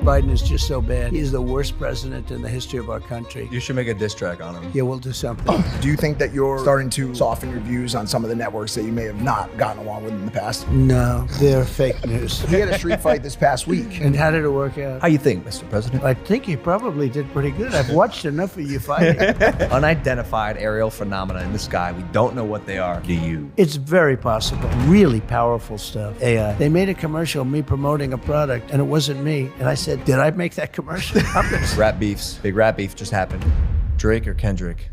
Biden is just so bad. He is the worst president in the history of our country. You should make a diss track on him. Yeah, we'll do something. Do you think that you're starting to soften your views on some of the networks that you may have not gotten along with in the past? No, they're fake news. You had a street fight this past week. And how did it work out? How you think, Mr. President? I think you probably did pretty good. I've watched enough of you fighting. Unidentified aerial phenomena in the sky. We don't know what they are. Do you? It's very possible. Really powerful stuff. AI. They made a commercial of me promoting a product, and it wasn't me. And I said, did I make that commercial? Rat beefs. Big rat beef just happened. Drake or Kendrick?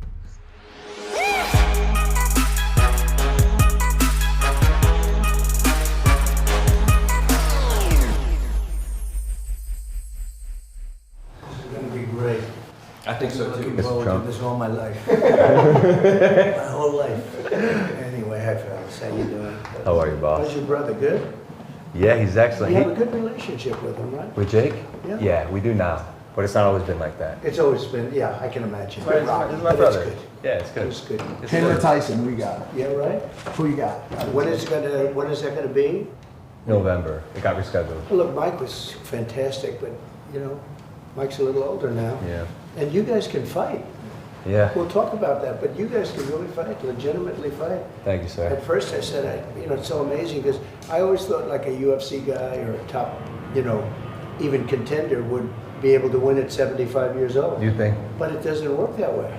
I think so too, Mr. Trump. This all my life. My whole life. Anyway, hi fellas, how you doing? How are you, boss? How's your brother? Good? Yeah, he's excellent. You have a good relationship with him, right? With Jake? Yeah. Yeah, we do now. But it's not always been like that. It's always been, yeah, I can imagine. He's my But brother. It's good. Yeah, it's good. It's good. It's Taylor good. Tyson, we got. Yeah, right? Who you got? When is that gonna be? November. It got rescheduled. Well, look, Mike was fantastic, but, you know, Mike's a little older now. Yeah. And you guys can fight. Yeah. We'll talk about that, but you guys can really fight, legitimately fight. Thank you, sir. At first I said, it's so amazing because I always thought like a UFC guy or a top, even contender would be able to win at 75 years old. You think? But it doesn't work that way.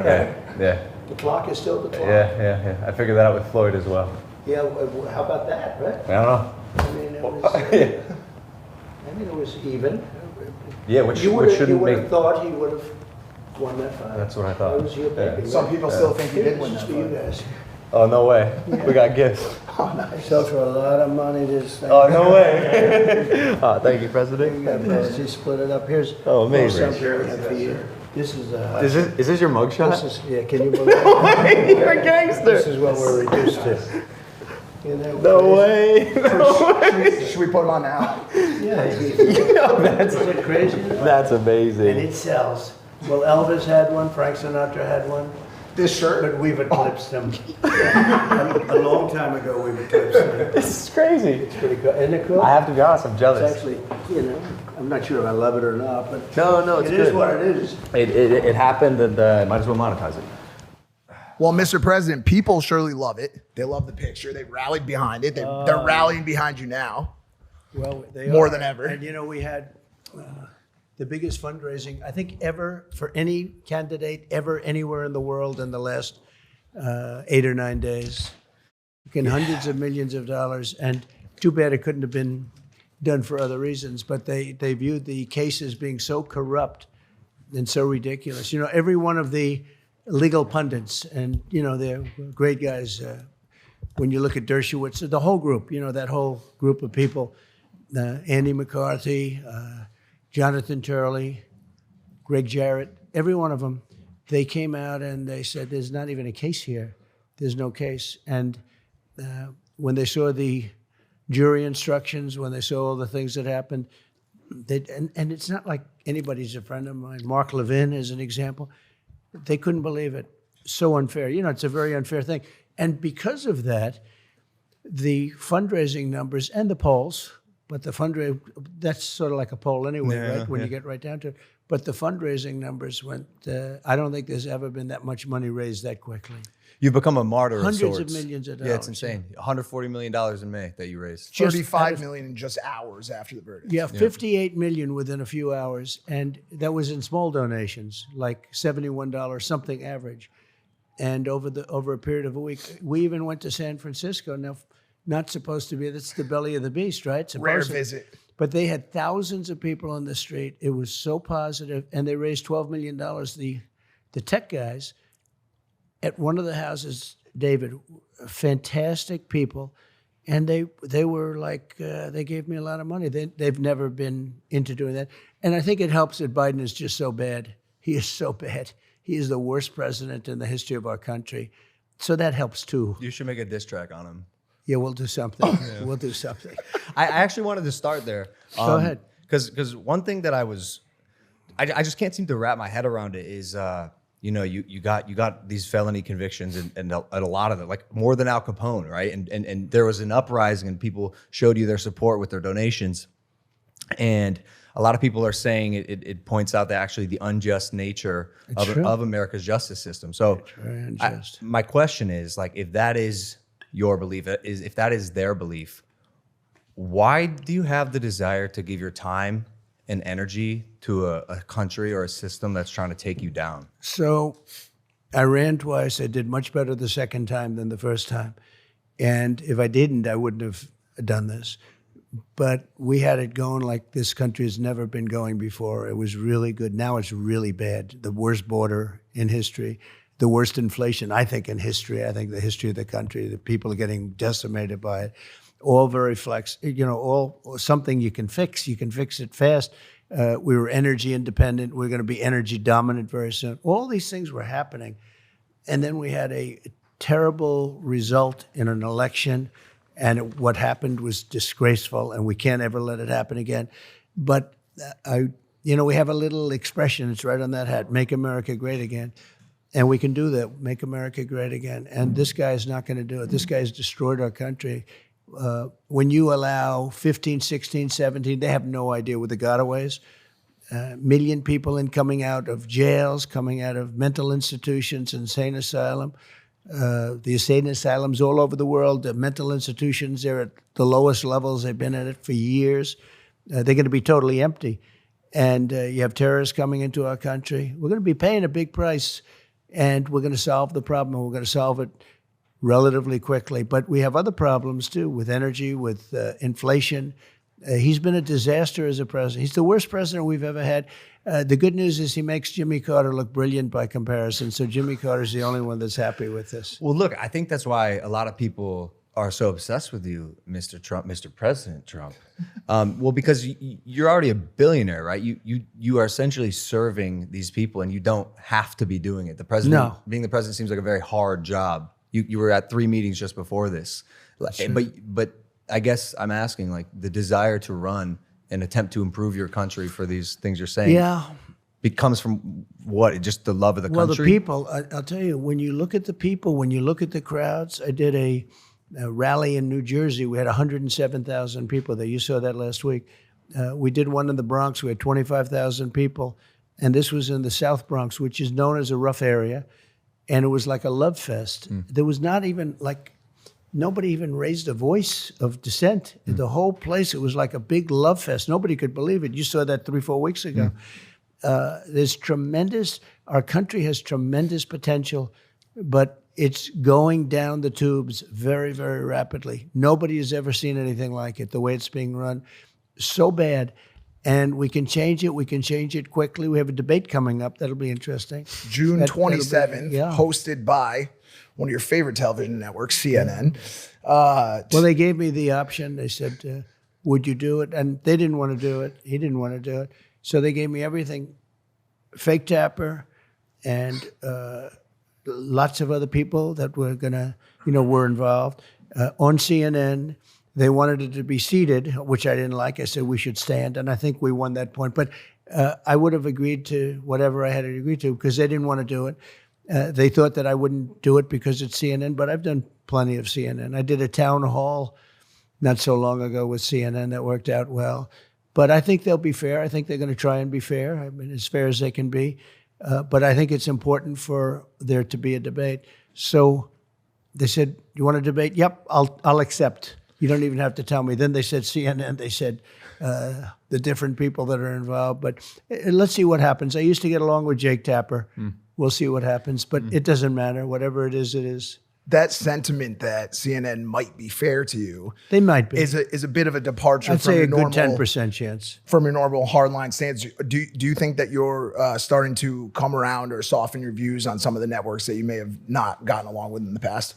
Yeah. The clock is still the clock. Yeah. I figured that out with Floyd as well. Yeah, how about that, right? I don't know. I mean, it was, it was even. Yeah, which You would shouldn't have make. thought he would have won that fight. That's what I thought. That was your baby. Some people still think you did win This that is for you fight. guys. Oh, no way. We got gifts. Sold for a lot of money this thing. Oh, no way. Thank you, President. She split it up. Here's Oh, amazing. something we have for you. This is Is this your mugshot? this is yeah. Can you believe it? You're a gangster. This is what we're reduced to. You know, No way. Should we put him on now? Yeah. That's Is it crazy? That's amazing. And it sells. Well, Elvis had one. Frank Sinatra had one. This shirt? But we've eclipsed them. A long time ago, we've eclipsed them. This is crazy. It's pretty cool. Isn't it cool? I have to be honest, I'm It's jealous. actually, I'm not sure if I love it or not, but No, it's it good. is what it is. It happened, and might as well monetize it. Well, Mr. President, people surely love it. They love the picture. They rallied behind it. They're rallying behind you now. Well, they More are. than ever. And we had the biggest fundraising, I think, ever for any candidate ever anywhere in the world in the last 8 or 9 days. Hundreds of millions of dollars. And too bad it couldn't have been done for other reasons, but they viewed the case as being so corrupt and so ridiculous. Every one of the legal pundits, and they're great guys. When you look at Dershowitz, the whole group, that whole group of people, Andy McCarthy, Jonathan Turley, Greg Jarrett, every one of them, they came out and they said, there's not even a case here. There's no case. And when they saw the jury instructions, when they saw all the things that happened, and it's not like anybody's a friend of mine. Mark Levin is an example. They couldn't believe it. So unfair. It's a very unfair thing. And because of that, the fundraising numbers and the polls, but the fundraising, that's sort of like a poll anyway, right? When you get right down to it. But the fundraising numbers went, I don't think there's ever been that much money raised that quickly. You've become a martyr of Hundreds sorts. of millions of dollars. Yeah, it's insane. $140 million in May that you raised. $35 million in just hours after the verdict. Yeah, 58 million within a few hours, and that was in small donations, like $71 something average. And over a period of a week, we even went to San Francisco. Now, not supposed to be. That's the belly of the beast, right? Rare visit. But they had thousands of people on the street. It was so positive, and they raised $12 million. The tech guys at one of the houses, David, fantastic people. And they were like, they gave me a lot of money. They've never been into doing that. And I think it helps that Biden is just so bad. He is so bad. He is the worst president in the history of our country. So that helps too. You should make a diss track on him. Yeah, we'll do something. We'll do something. I actually wanted to start there. Go ahead. Because one thing that I just can't seem to wrap my head around it is, you got these felony convictions and a lot of them, like more than Al Capone, right? And there was an uprising and people showed you their support with their donations. And a lot of people are saying it points out that actually the unjust nature of America's justice system. So very unjust. my question is, like, if that is your belief, if that is their belief, why do you have the desire to give your time and energy to a country or a system that's trying to take you down? So I ran twice. I did much better the second time than the first time. And if I didn't, I wouldn't have done this. But we had it going like this country has never been going before. It was really good. Now it's really bad. The worst border in history, the worst inflation, I think, in history. I think the history of the country, the people are getting decimated by it. All very all something you can fix. You can fix it fast. We were energy independent. We're going to be energy dominant very soon. All these things were happening. And then we had a terrible result in an election. And what happened was disgraceful, and we can't ever let it happen again. But we have a little expression. It's right on that hat: "Make America Great Again," and we can do that. Make America great again. And this guy's not going to do it. This guy's destroyed our country. When you allow 15, 16, 17, they have no idea what the gotaways. Million people coming out of jails, coming out of mental institutions, insane asylum. The insane asylums all over the world, the mental institutions, they're at the lowest levels. They've been at it for years. They're going to be totally empty. And you have terrorists coming into our country. We're going to be paying a big price, and we're going to solve the problem, and we're going to solve it relatively quickly. But we have other problems, too, with energy, with inflation. He's been a disaster as a president. He's the worst president we've ever had. The good news is he makes Jimmy Carter look brilliant by comparison. So Jimmy Carter's the only one that's happy with this. Well, look, I think that's why a lot of people are so obsessed with you, Mr. Trump, Mr. President Trump. Well, because you're already a billionaire, right? You are essentially serving these people, and you don't have to be doing it. The president, No. Being the president seems like a very hard job. You were at 3 meetings just before this, but I guess I'm asking, like, the desire to run and attempt to improve your country for these things you're saying. Yeah. It comes from what? Just the love of the Well, country? the people, I'll tell you, when you look at the people, when you look at the crowds, I did a rally in New Jersey. We had 107,000 people there. You saw that last week. We did one in the Bronx. We had 25,000 people. And this was in the South Bronx, which is known as a rough area. And it was like a love fest. There was not even nobody even raised a voice of dissent. The whole place, it was like a big love fest. Nobody could believe it. You saw that 3-4 weeks ago. Our country has tremendous potential, but it's going down the tubes very, very rapidly. Nobody has ever seen anything like it, the way it's being run. So bad. And we can change it. We can change it quickly. We have a debate coming up. That'll be interesting. June That'll 27th, be, yeah. hosted by one of your favorite television networks, CNN. Well, they gave me the option. They said, would you do it? And they didn't want to do it. He didn't want to do it. So they gave me everything. Fake Tapper and lots of other people that were going to, were involved. On CNN, they wanted it to be seated, which I didn't like. I said we should stand, and I think we won that point. But I would have agreed to whatever I had to agree to because they didn't want to do it. They thought that I wouldn't do it because it's CNN, but I've done plenty of CNN. I did a town hall not so long ago with CNN that worked out well. But I think they'll be fair. I think they're going to try and be fair. I mean, as fair as they can be. But I think it's important for there to be a debate. So they said, you want to debate? Yep, I'll accept. You don't even have to tell me. Then they said CNN. They said the different people that are involved. But let's see what happens. I used to get along with Jake Tapper. We'll see what happens. But it doesn't matter. Whatever it is, it is. That sentiment that CNN might be fair to you, they might be, is a bit of a departure I'd from say your a good normal 10% chance from your normal hardline stance. Do you think that you're starting to come around or soften your views on some of the networks that you may have not gotten along with in the past?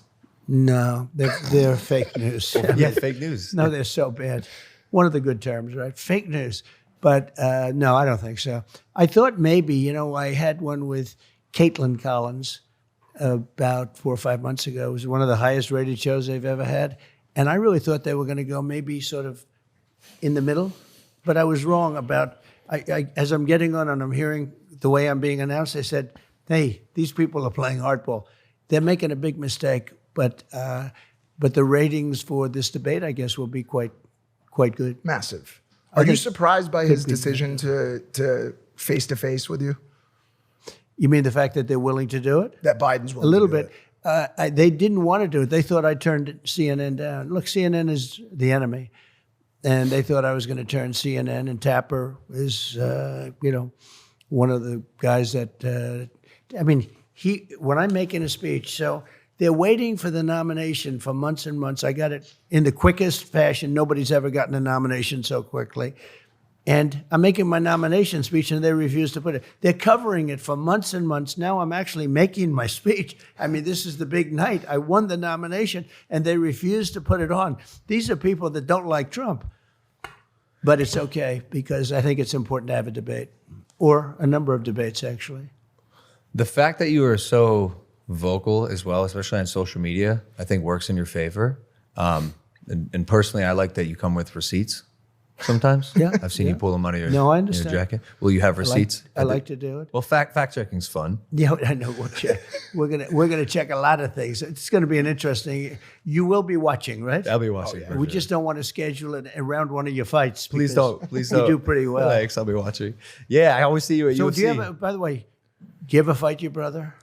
No, they're fake news. Yeah, fake news. No, they're so bad. One of the good terms, right? Fake news. But no, I don't think so. I thought maybe, I had one with Caitlin Collins about 4 or 5 months ago. It was one of the highest rated shows they've ever had. And I really thought they were going to go maybe sort of in the middle. But I was wrong about, as I'm getting on and I'm hearing the way I'm being announced, they said, hey, these people are playing hardball. They're making a big mistake. But the ratings for this debate, I guess, will be quite good. Massive. Are you surprised by his decision to face to face with you? You mean the fact that they're willing to do it? That Biden's A willing little to do bit. it? They didn't want to do it. They thought I turned CNN down. Look, CNN is the enemy. And they thought I was going to turn CNN, and Tapper is, one of the guys that, when I'm making a speech, so they're waiting for the nomination for months and months. I got it in the quickest fashion. Nobody's ever gotten a nomination so quickly. And I'm making my nomination speech, and they refuse to put it. They're covering it for months and months. Now I'm actually making my speech. I mean, this is the big night. I won the nomination, and they refuse to put it on. These are people that don't like Trump. But it's okay, because I think it's important to have a debate, or a number of debates, actually. The fact that you are so vocal as well, especially on social media, I think works in your favor. And personally, I like that you come with receipts sometimes. Yeah, I've seen you pull them out of your, No, I your understand. jacket. Will you have receipts? I like to do it. Well, fact checking's fun. Yeah, I know. We'll check. We're gonna check a lot of things. It's gonna be an interesting. You will be watching, right? I'll be watching. for We sure. just don't want to schedule it around one of your fights. Please because don't. Please don't. You do pretty well. Thanks. I'll be watching. Yeah, I always see you at So UFC. do you have? By the way, do you ever fight your brother?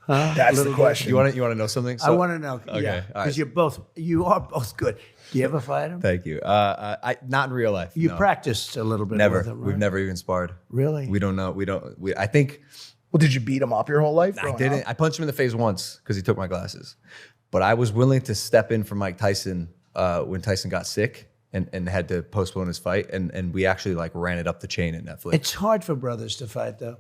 That's the question. you want to know something? I want to know. Okay, Yeah, all because right. you are both good. Do you ever fight him? Thank you. I not in real life. You no. practiced a little bit Never. with him, right? We've never even sparred. Really? We don't know. I think Well, did you beat him up your whole life? I growing didn't. up? I punched him in the face once because he took my glasses. But I was willing to step in for Mike Tyson when Tyson got sick and had to postpone his fight. And we actually ran it up the chain at Netflix. It's hard for brothers to fight, though.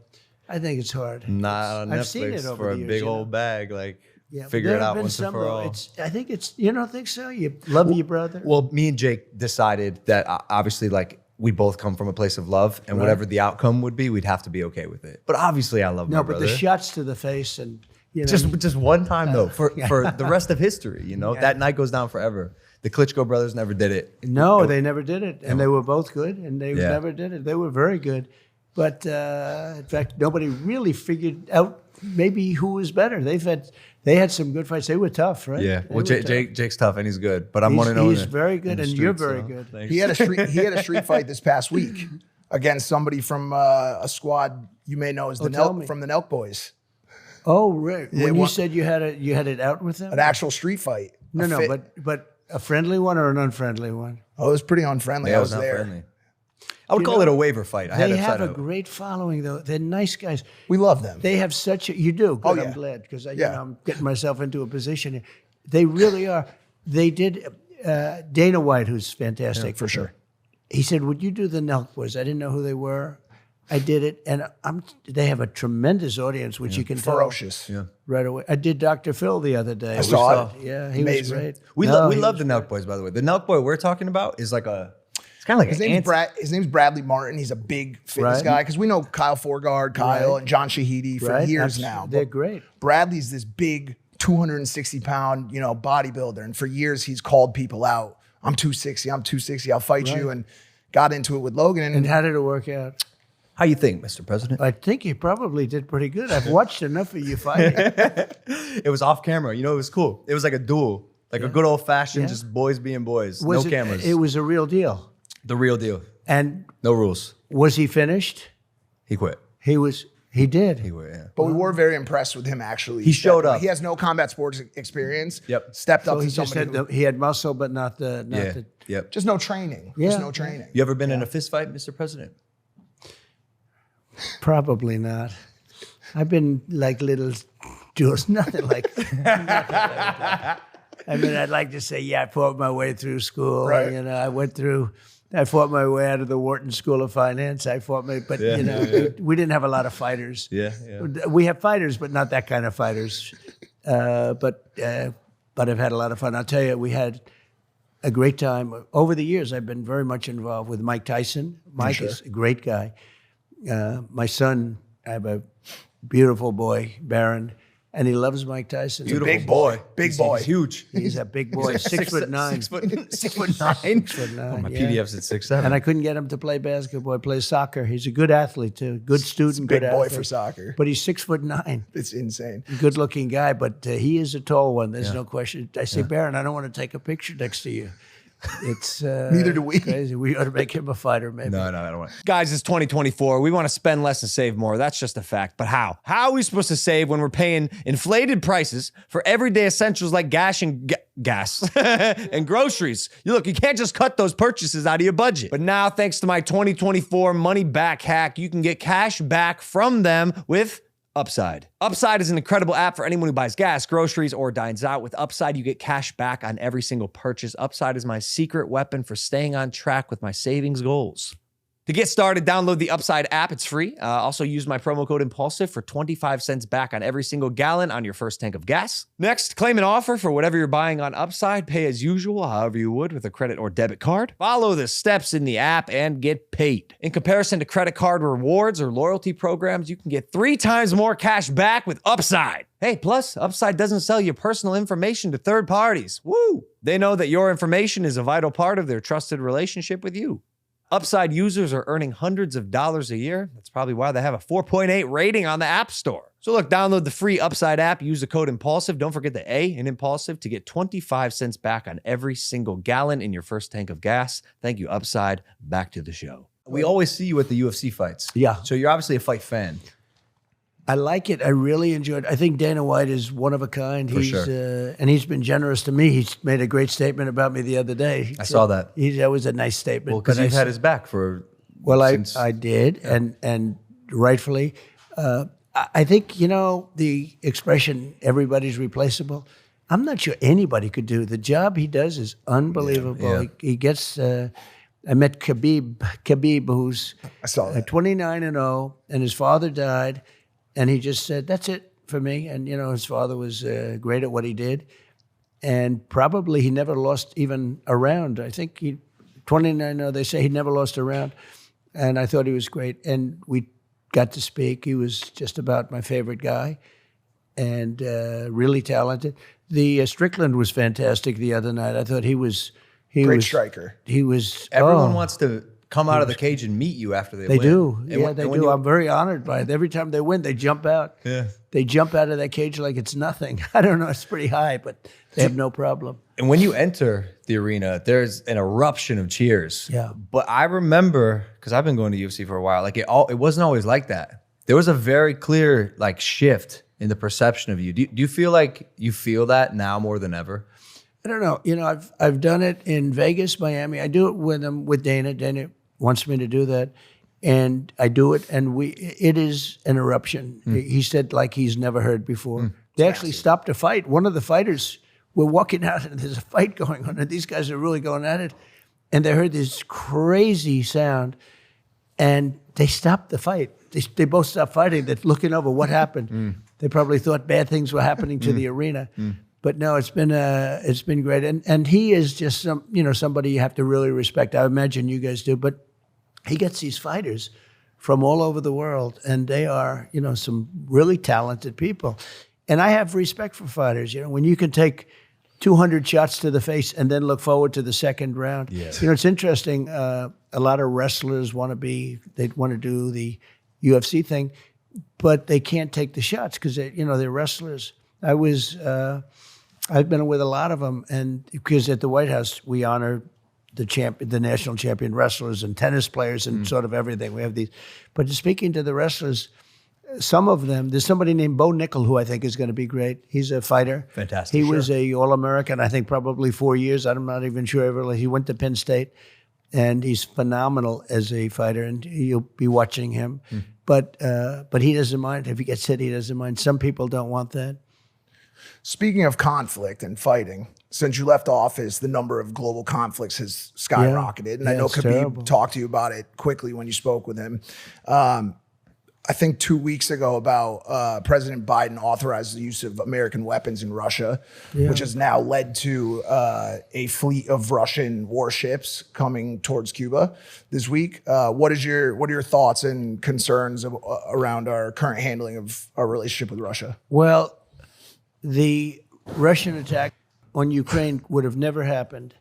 I think it's hard. Not on I've Netflix seen it over for the a years, big you know. old bag. Yeah, Figure there it have out been once and some, for though. all. I think it's. You don't think so? You love your brother. Well, me and Jake decided that obviously, we both come from a place of love, and whatever the outcome would be, we'd have to be okay with it. But obviously, I love my No, brother. but the shots to the face and just one time though, for the rest of history. That night goes down forever. The Klitschko brothers never did it. No, they never did it, and they were both good, and they Yeah. never did it. They were very good, but in fact, nobody really figured out maybe who was better. They had some good fights. They were tough, right? Yeah. They Well, were tough. Jake's tough and he's good, but I'm He's- 1-0. he's very good, and you're very good. He had a street fight this past week against somebody from a squad you may know as the tell me. from the Nelk Boys. Oh, right. Yeah, When you one- said you had it out with them? An actual street fight. No, A no, fit- but a friendly one or an unfriendly one? Oh, it was pretty unfriendly. Yeah, I it was was not there. friendly. I would call it a waiver fight. I had They to have try a to- great following, though. They're nice guys. We love them. They have such a. You do. Good. Oh, yeah. I'm glad because Yeah. I'm getting myself into a position. Here. They really are. They did. Dana White, who's fantastic. for sure. He said, "Would you do the Nelk Boys?" I didn't know who they were. I did it, and they have a tremendous audience, which you can Ferocious. Yeah. tell right away. I did Dr. Phil the other day. I saw it. Yeah, he Amazing. was great. We No, we he love was the great. Nelk Boys, by the way. The Nelk Boy we're talking about is it's kind of like His an name's anti- His name's Bradley Martin. He's a big fitness Right. guy because we know Kyle Forgard, Kyle, Right. and John Shahidi for Right? years Abs- now. They're But great. Bradley's this big 260-pound, bodybuilder, and for years he's called people out. I'm 260. I'm 260. I'll fight you, and got into it with Logan. And how did it work out? How you think, Mr. President? I think he probably did pretty good. I've watched enough of you fighting. It was off camera. It was cool. It was like a duel, like a good old fashioned, Yeah. just boys being boys, Was no it, cameras. It was a real deal. the real deal. And No rules. was he finished? He quit. He did. He quit. Yeah. But we were very impressed with him. Actually, He showed stepping- up. He has no combat sports experience. Yep. Stepped So up he to just somebody. had he had muscle, but not the. Not Yeah. the Yep. Just no training. Yeah. Just no training. You ever been in a fist fight, Mr. President? probably not. I've been like little duels, nothing like that. I mean, I'd like to say, yeah, I fought my way through school. Right. I fought my way out of the Wharton School of Finance. But we didn't have a lot of fighters. Yeah. We have fighters, but not that kind of fighters. But I've had a lot of fun. I'll tell you, we had a great time. Over the years, I've been very much involved with Mike Tyson. Mike is a great guy. My son, I have a beautiful boy, Baron, and he loves Mike Tyson. Big boy. Big boy. He's huge. He's a big boy, 6'9". 6'9". 6'9". My yeah. PDF's at 6'7". And I couldn't get him to play basketball. He plays soccer. He's a good athlete too. Good student. Big good boy athlete. for soccer. But he's 6'9". It's insane. Good looking guy, but he is a tall one. There's no question. I say, Baron, I don't want to take a picture next to you. It's Neither do we. Crazy. We ought to make him a fighter, maybe. No, I don't want. Guys, it's 2024. We want to spend less and save more. That's just a fact. But how? How are we supposed to save when we're paying inflated prices for everyday essentials like gas and groceries? You can't just cut those purchases out of your budget. But now, thanks to my 2024 money back hack, you can get cash back from them with Upside. Upside is an incredible app for anyone who buys gas, groceries, or dines out. With Upside, you get cash back on every single purchase. Upside is my secret weapon for staying on track with my savings goals. To get started, download the Upside app. It's free. Also, use my promo code IMPULSIVE for 25 cents back on every single gallon on your first tank of gas. Next, claim an offer for whatever you're buying on Upside. Pay as usual, however you would with a credit or debit card. Follow the steps in the app and get paid. In comparison to credit card rewards or loyalty programs, you can get 3 times more cash back with Upside. Hey, plus, Upside doesn't sell your personal information to third parties. Woo! They know that your information is a vital part of their trusted relationship with you. Upside users are earning hundreds of dollars a year. That's probably why they have a 4.8 rating on the App Store. So download the free Upside app. Use the code IMPULSIVE. Don't forget the A in IMPULSIVE to get 25 cents back on every single gallon in your first tank of gas. Thank you, Upside. Back to the show. We always see you at the UFC fights. Yeah. So you're obviously a fight fan. I like it. I really enjoyed it. I think Dana White is one of a kind. For sure. And he's been generous to me. He's made a great statement about me the other day. I saw that. That was a nice statement. Well, because But you've I had his back for. Well, since, I did, and rightfully. I think, the expression, everybody's replaceable, I'm not sure anybody could do. The job he does is unbelievable. Yeah. He gets, I met Khabib, who's I saw that. 29-0, and his father died, and he just said, that's it for me. And, his father was great at what he did, and probably he never lost even a round. I think 29-0, they say he never lost a round. And I thought he was great. And we got to speak. He was just about my favorite guy and really talented. The Strickland was fantastic the other night. I thought he was Great striker. He was everyone wants to come out of the cage and meet you after they win. They do. And Yeah, when- they and when do. you- I'm very honored by it. Every time they win, they jump out. Yeah. They jump out of that cage like it's nothing. I don't know. It's pretty high, but they have no problem. And when you enter the arena, there's an eruption of cheers. Yeah. But I remember, because I've been going to UFC for a while, it wasn't always like that. There was a very clear shift in the perception of you. Do you feel like you feel that now more than ever? I don't know. I've done it in Vegas, Miami. I do it with Dana. Dana wants me to do that, and I do it. And it is an eruption. He said like he's never heard before. They actually stopped a fight. One of the fighters were walking out, and there's a fight going on, and these guys are really going at it, and they heard this crazy sound, and they stopped the fight. They both stopped fighting. They're looking over what happened. They probably thought bad things were happening to the arena. But no, it's been great, and he is just somebody you have to really respect. I imagine you guys do, but he gets these fighters from all over the world, and they are some really talented people, and I have respect for fighters. When you can take 200 shots to the face and then look forward to the second round. Yeah. It's interesting. A lot of wrestlers want to do the UFC thing, but they can't take the shots because they're wrestlers. I've been with a lot of them, and because at the White House we honor the national champion wrestlers and tennis players and sort of everything. We have these, but speaking to the wrestlers, some of them. There's somebody named Bo Nickel who I think is going to be great. He's a fighter. Fantastic. He was a All-American, I think, probably 4 years. I'm not even sure. He went to Penn State, and he's phenomenal as a fighter, and you'll be watching him. But he doesn't mind if he gets hit. He doesn't mind. Some people don't want that. Speaking of conflict and fighting, since you left office, the number of global conflicts has skyrocketed. And I know it's Khabib terrible. talked to you about it quickly when you spoke with him. I think 2 weeks ago about President Biden authorized the use of American weapons in Russia, which has now led to a fleet of Russian warships coming towards Cuba this week. What are your thoughts and concerns around our current handling of our relationship with Russia? Well, the Russian attack on Ukraine would have never happened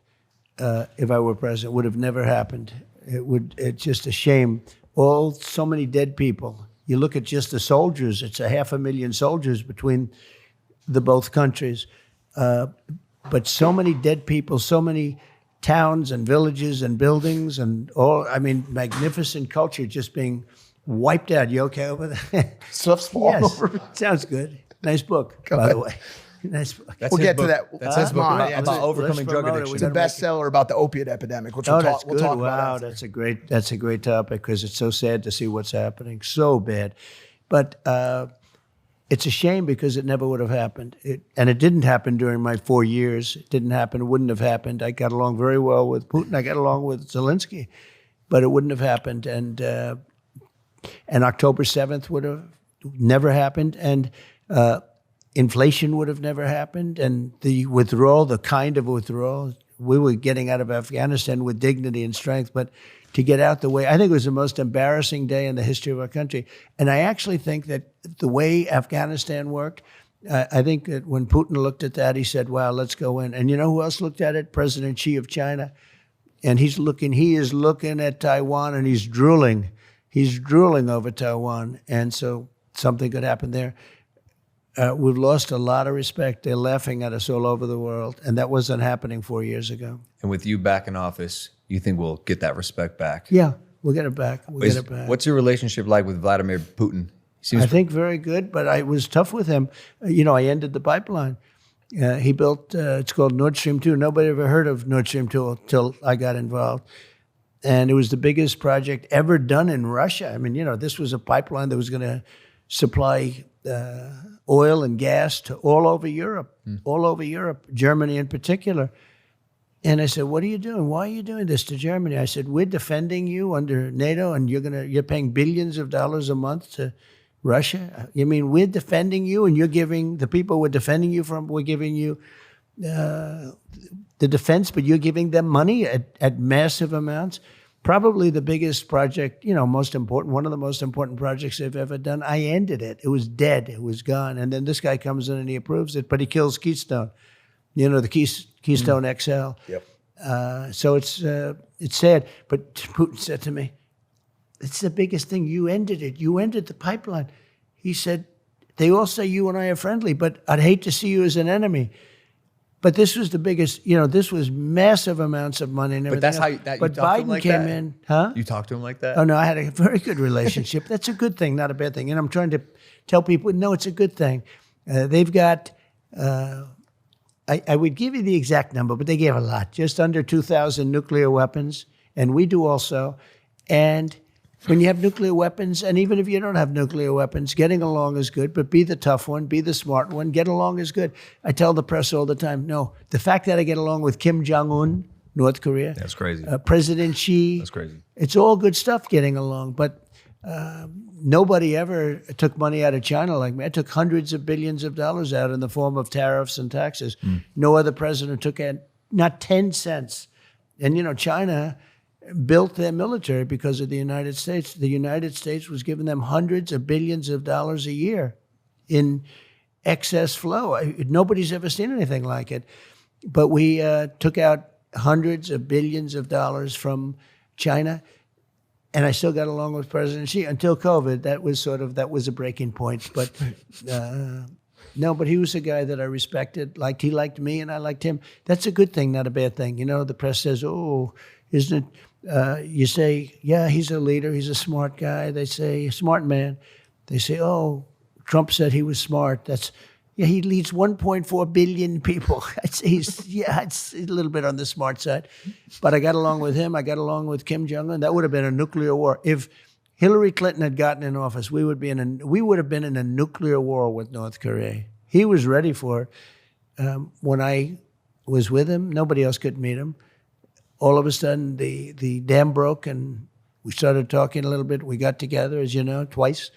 if I were president. Would have never happened. It's just a shame. So many dead people. You look at just the soldiers. It's 500,000 soldiers between the both countries. But so many dead people, so many towns and villages and buildings and all, I mean, magnificent culture just being wiped out. You okay over there? Stuff's falling Yes, over. sounds good. Nice book, by the way. Nice book. That's We'll his get to book. that. That's his book Come on, about, yeah, about let's overcoming drug promote it. addiction. It's a bestseller about the opiate epidemic, which Oh, we'll that's talk, we'll good. talk Wow, about. after. that's a great topic because it's so sad to see what's happening. So bad, but it's a shame because it never would have happened. And it didn't happen during my 4 years. It didn't happen. It wouldn't have happened. I got along very well with Putin. I got along with Zelensky, but it wouldn't have happened. And October 7th would have never happened. And inflation would have never happened. And the withdrawal, the kind of withdrawal, we were getting out of Afghanistan with dignity and strength, but to get out the way, I think it was the most embarrassing day in the history of our country. And I actually think that the way Afghanistan worked, I think that when Putin looked at that, he said, wow, let's go in. And you know who else looked at it? President Xi of China. And he is looking at Taiwan and he's drooling. He's drooling over Taiwan. And so something could happen there. We've lost a lot of respect. They're laughing at us all over the world. And that wasn't happening 4 years ago. And with you back in office, you think we'll get that respect back? Yeah, we'll get it back. We'll get it back. What's your relationship like with Vladimir Putin? I think very good, but I was tough with him. I ended the pipeline. He built, it's called Nord Stream 2. Nobody ever heard of Nord Stream 2 until I got involved. And it was the biggest project ever done in Russia. I mean, this was a pipeline that was going to supply oil and gas to all over Europe, Germany in particular. And I said, what are you doing? Why are you doing this to Germany? I said, we're defending you under NATO and you're paying billions of dollars a month to Russia. You mean we're defending you and you're giving, the people we're defending you from, we're giving you the defense, but you're giving them money at massive amounts? Probably the biggest project, most important, one of the most important projects they've ever done. I ended it. It was dead. It was gone. And then this guy comes in and he approves it, but he kills Keystone. The Keystone XL. Yep. So it's sad. But Putin said to me, it's the biggest thing. You ended it. You ended the pipeline. He said, they all say you and I are friendly, but I'd hate to see you as an enemy. But this was the biggest, this was massive amounts of money and everything. But that's how else. you But talk to him Biden like came that? in, huh? You talk to him like that? Oh, no, I had a very good relationship. That's a good thing, not a bad thing. And I'm trying to tell people, no, it's a good thing. They've got, I would give you the exact number, but they gave a lot, just under 2,000 nuclear weapons, and we do also. And when you have nuclear weapons, and even if you don't have nuclear weapons, getting along is good, but be the tough one, be the smart one, get along is good. I tell the press all the time, no, the fact that I get along with Kim Jong-un, North Korea. That's crazy. President Xi. That's crazy. It's all good stuff getting along, but nobody ever took money out of China like me. I took hundreds of billions of dollars out in the form of tariffs and taxes. No other president took out not 10 cents. And, China built their military because of the United States. The United States was giving them hundreds of billions of dollars a year in excess flow. Nobody's ever seen anything like it. But we took out hundreds of billions of dollars from China, and I still got along with President Xi until COVID. That was a breaking point. But no, but he was a guy that I respected. He liked me, and I liked him. That's a good thing, not a bad thing. The press says, "Oh, isn't it?" You say, "Yeah, he's a leader. He's a smart guy." They say, "Smart man." They say, "Oh, Trump said he was smart." He leads 1.4 billion people. It's a little bit on the smart side. But I got along with him. I got along with Kim Jong-un. That would have been a nuclear war. If Hillary Clinton had gotten in office, we would have been in a nuclear war with North Korea. He was ready for it. When I was with him, nobody else could meet him. All of a sudden, the dam broke, and we started talking a little bit. We got together, as you know, twice.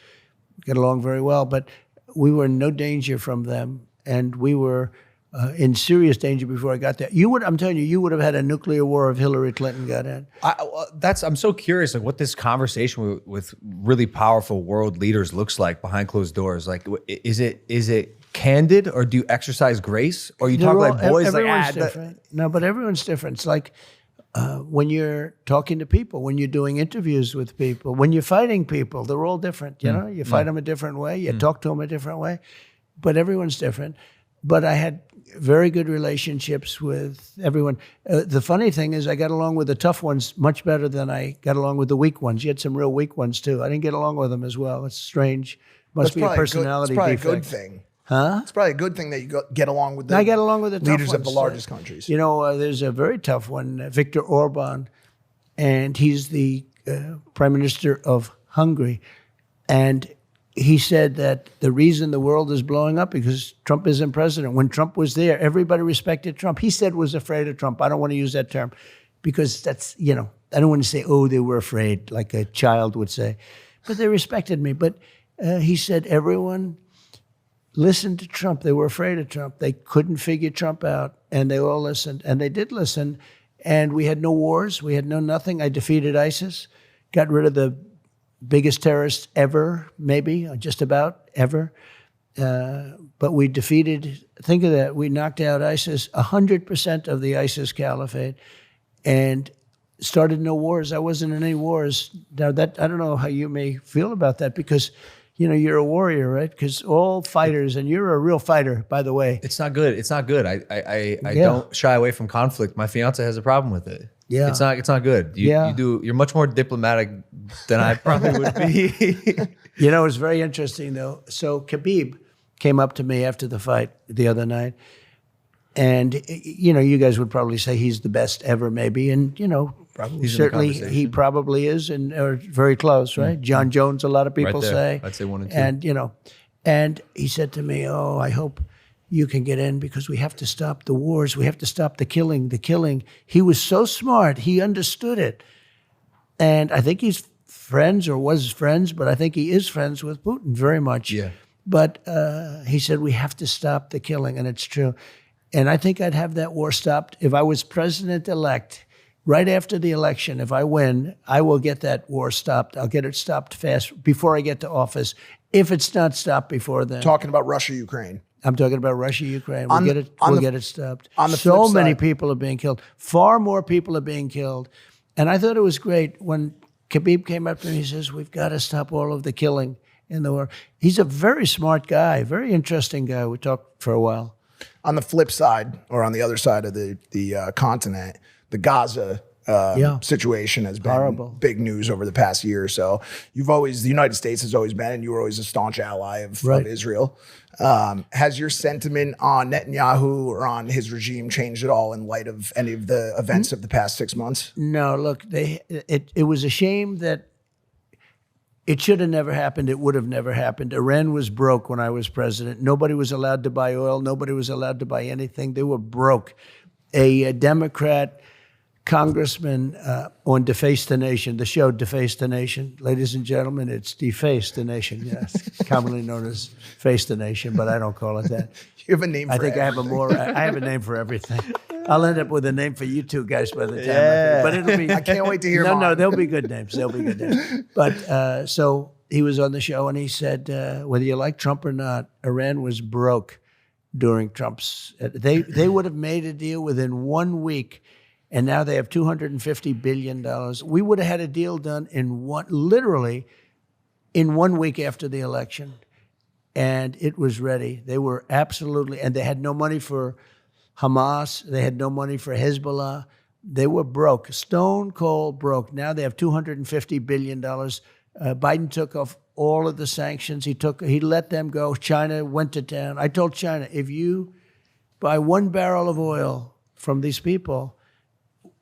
Got along very well, but we were in no danger from them, and we were in serious danger before I got there. I'm telling you, you would have had a nuclear war if Hillary Clinton got in. I'm so curious, what this conversation with really powerful world leaders looks like behind closed doors. Is it candid, or do you exercise grace, or you talk like boys? Everyone's different. No, but everyone's different. It's like when you're talking to people, when you're doing interviews with people, when you're fighting people, they're all different. You fight them a different way, you talk to them a different way, but everyone's different. But I had very good relationships with everyone. The funny thing is, I got along with the tough ones much better than I got along with the weak ones. You had some real weak ones too. I didn't get along with them as well. It's strange. Must be a personality It's probably defect. a good thing. Huh? It's probably a good thing that you get along with the I get along with the tough leaders of the ones. largest countries. You know, there's a very tough one, Viktor Orban, and he's the prime minister of Hungary. And he said that the reason the world is blowing up because Trump isn't president. When Trump was there, everybody respected Trump. He said was afraid of Trump. I don't want to use that term because that's, you know, I don't want to say, oh, they were afraid, like a child would say. But they respected me. But he said everyone listened to Trump. They were afraid of Trump. They couldn't figure Trump out, and they all listened. And they did listen. And we had no wars. We had no nothing. I defeated ISIS, got rid of the biggest terrorists ever, maybe, or just about ever. But we defeated, think of that, we knocked out ISIS, 100% of the ISIS caliphate, and started no wars. I wasn't in any wars. Now, that I don't know how you may feel about that because, you know, you're a warrior, right? Because all fighters, and you're a real fighter, by the way. It's not good. It's not good. I don't shy away from conflict. My fiance has a problem with it. Yeah. It's not good. You're much more diplomatic than I probably would be. You know, it's very interesting, though. So Khabib came up to me after the fight the other night. And, you know, you guys would probably say he's the best ever, maybe. And, you know, He's in the certainly he conversation. probably is, and or very close, right? John Jones, a lot of people there. say. I'd say 1 and 2. And, you know, and he said to me, oh, I hope you can get in because we have to stop the wars. We have to stop the killing, the killing. He was so smart. He understood it. And I think he's friends or was friends, but I think he is friends with Putin very much. Yeah. But he said, we have to stop the killing, and it's true. And I think I'd have that war stopped if I was president-elect. Right after the election, if I win, I will get that war stopped. I'll get it stopped fast before I get to office. If it's not stopped before then. Talking about Russia, Ukraine. I'm talking about Russia, Ukraine. We'll On get the- it. on We'll the- get it stopped. on the so flip many side- people are being killed. Far more people are being killed. And I thought it was great when Khabib came up to me. He says, "We've got to stop all of the killing in the war." He's a very smart guy, very interesting guy. We talked for a while. On the flip side, or on the other side of the continent, the Gaza situation has been Horrible. big news over the past year or so. The United States has always been, and you were always a staunch ally of Israel. Has your sentiment on Netanyahu or on his regime changed at all in light of any of the events of the past 6 months? No, look, it was a shame that it should have never happened. It would have never happened. Iran was broke when I was president. Nobody was allowed to buy oil. Nobody was allowed to buy anything. They were broke. A Democrat congressman on Deface the Nation, the show Deface the Nation. Ladies and gentlemen, it's Deface the Nation. Yes, commonly known as Face the Nation, but I don't call it that. You have a name for I think everything. I have a name for everything. I'll end up with a name for you two guys by the time. But it'll be. I can't wait to hear No, mine. they'll be good names. They'll be good names. But so he was on the show and he said, whether you like Trump or not, Iran was broke during Trump's. They would have made a deal within 1 week, and now they have $250 billion. We would have had a deal done literally in 1 week after the election. And it was ready. They were absolutely, and they had no money for Hamas. They had no money for Hezbollah. They were broke, stone cold broke. Now they have $250 billion. Biden took off all of the sanctions. He let them go. China went to town. I told China, if you buy 1 barrel of oil from these people,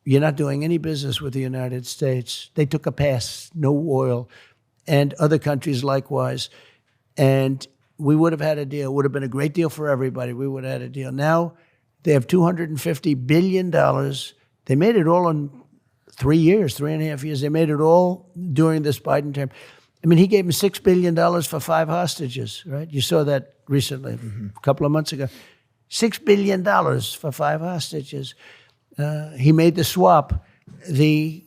you're not doing any business with the United States. They took a pass, no oil, and other countries likewise. And we would have had a deal. It would have been a great deal for everybody. We would have had a deal. Now they have $250 billion. They made it all in 3 years, 3.5 years. They made it all during this Biden term. I mean, he gave him $6 billion for 5 hostages, right? You saw that recently, a couple of months ago. $6 billion for 5 hostages. He made the swap. The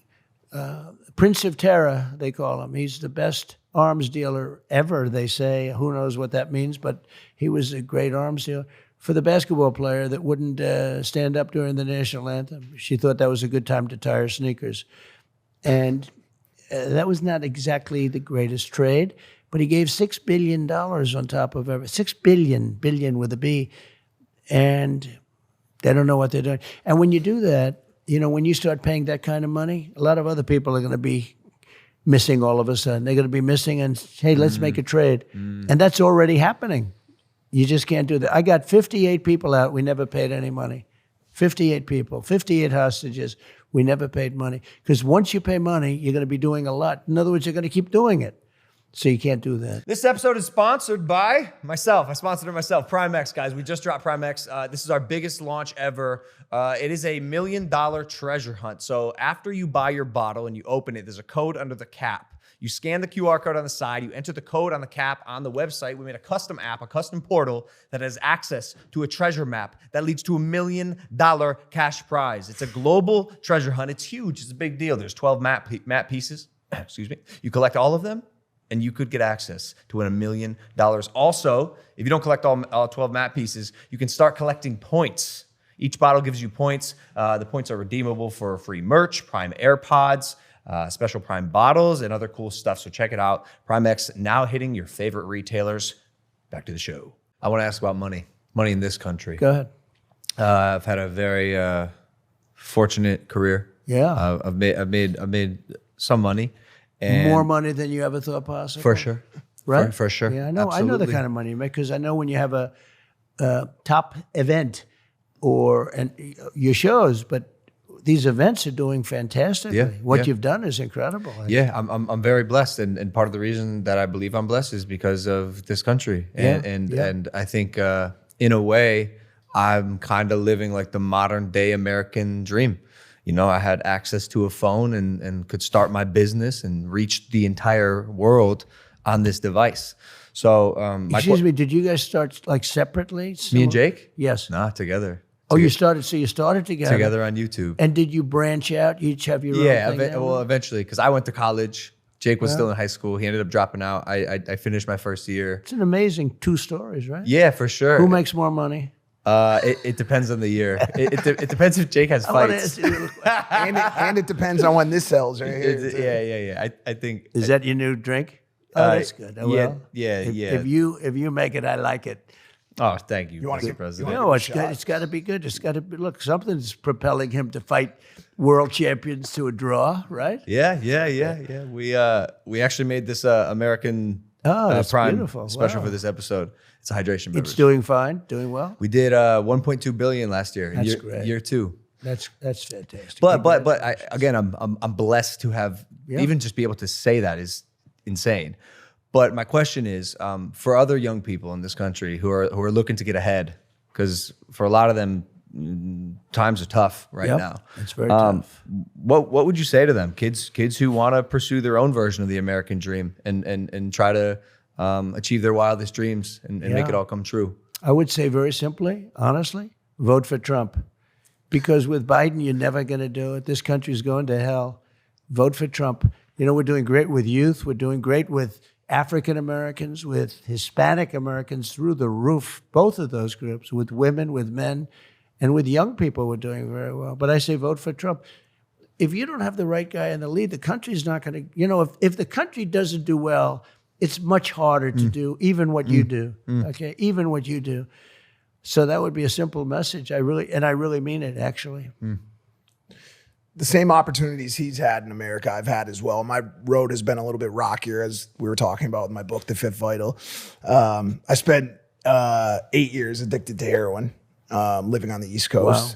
Prince of Terror, they call him. He's the best arms dealer ever, they say. Who knows what that means, but he was a great arms dealer. For the basketball player that wouldn't stand up during the national anthem. She thought that was a good time to tie her sneakers. And that was not exactly the greatest trade, but he gave $6 billion on top of everything. $6 billion with a B. and they don't know what they're doing. And when you do that, when you start paying that kind of money, a lot of other people are going to be missing all of a sudden. They're going to be missing and, hey, let's make a trade. And that's already happening. You just can't do that. I got 58 people out. We never paid any money. 58 people, 58 hostages. We never paid money. Because once you pay money, you're going to be doing a lot. In other words, you're going to keep doing it. So you can't do that. This episode is sponsored by myself. I sponsored it myself. Prime-X, guys. We just dropped Prime-X. This is our biggest launch ever. It is a $1 million treasure hunt. So after you buy your bottle and you open it, there's a code under the cap. You scan the QR code on the side. You enter the code on the cap on the website. We made a custom app, a custom portal that has access to a treasure map that leads to $1 million cash prize. It's a global treasure hunt. It's huge. It's a big deal. There's 12 map pieces. Excuse me. You collect all of them, and you could get access to win $1 million. Also, if you don't collect all 12 map pieces, you can start collecting points. Each bottle gives you points. The points are redeemable for free merch, Prime AirPods, special Prime bottles, and other cool stuff. So check it out. Prime-X now hitting your favorite retailers. Back to the show. I want to ask about money. Money in this country. Go ahead. I've had a very fortunate career. Yeah. I've made some money. And More money than you ever thought possible? for sure. Right? For sure. Yeah, I know the Absolutely. kind of money you make because I know when you have a top event and your shows, but these events are doing fantastically. Yeah, What yeah. you've done is incredible. Yeah, I'm very blessed, and part of the reason that I believe I'm blessed is because of this country, and I think in a way I'm kind of living like the modern day American dream. I had access to a phone and could start my business and reach the entire world on this device. So Excuse me, did you guys start like separately? me and Jake? Yes. Nah, together. Oh, you started together. Together on YouTube. And did you branch out? You each have your Yeah, own thing now? well, eventually, because I went to college. Jake was still in high school. He ended up dropping out. I finished my first year. It's an amazing 2 stories, right? Yeah, for sure. Who makes more money? It depends on the year. It depends if Jake has I want to fights. ask you a little question. and it depends on when this sells right here. Yeah. I think. Is that your new drink? Oh, that's good. Oh, well, yeah. If you make it, I like it. Oh, thank you, wanna Mr. give- President. No, it's got to be good. It's got to be. Look, something's propelling him to fight world champions to a draw, right? Yeah. We actually made this American that's Prime beautiful. special Wow. for this episode. It's a hydration beverage. It's doing fine, doing well. We did 1.2 billion last year. That's year, great. Year 2. That's fantastic. But I'm blessed to have even just be able to say that is insane. But my question is for other young people in this country who are looking to get ahead, because for a lot of them times are tough right Yep, now. it's very tough. What would you say to them, kids who want to pursue their own version of the American dream and try to achieve their wildest dreams and make it all come true? I would say very simply, honestly, vote for Trump. Because with Biden, you're never going to do it. This country's going to hell. Vote for Trump. We're doing great with youth. We're doing great with African Americans, with Hispanic Americans, through the roof, both of those groups, with women, with men, and with young people, we're doing very well. But I say vote for Trump. If you don't have the right guy in the lead, the country's not going to, if the country doesn't do well, it's much harder to do even what you do, okay? Even what you do. So that would be a simple message. I really mean it, actually. The same opportunities he's had in America, I've had as well. My road has been a little bit rockier, as we were talking about in my book, The Fifth Vital. I spent 8 years addicted to heroin, living on the East Coast,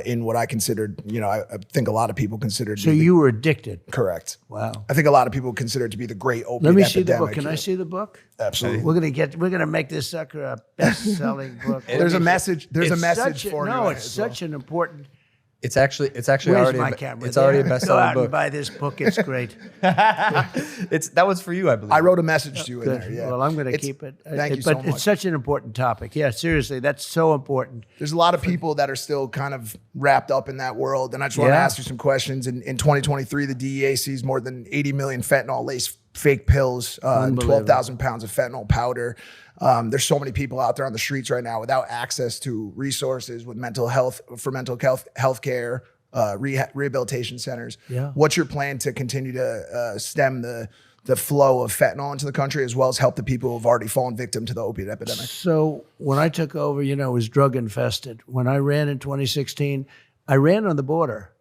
in what I considered, I think a lot of people considered. So you were addicted. Correct. Wow. I think a lot of people consider it to be the great opiate Let me epidemic. see the book. Can I see the book? Absolutely. We're gonna make this sucker a best-selling book. There's a message. There's a It's message such for you. No, in it it's as well. such an important. It's actually Where's already my camera? it's already a There. Go best-selling out and book. buy this book. It's great. That was for you, I believe. I wrote a message to you in Good. there. Yeah. Well, I'm going to It's- keep it. Thank you but so much. it's such an important topic. Yeah, seriously, that's so important. There's a lot of people that are still kind of wrapped up in that world. And I just want to Yeah. ask you some questions. In 2023, the DEA seized more than 80 million fentanyl-laced fake pills, and 12,000 pounds of fentanyl powder. There's so many people out there on the streets right now without access to resources with mental health care, rehabilitation centers. Yeah. What's your plan to continue to stem the the flow of fentanyl into the country, as well as help the people who have already fallen victim to the opiate epidemic? So when I took over, it was drug infested. When I ran in 2016, I ran on the border.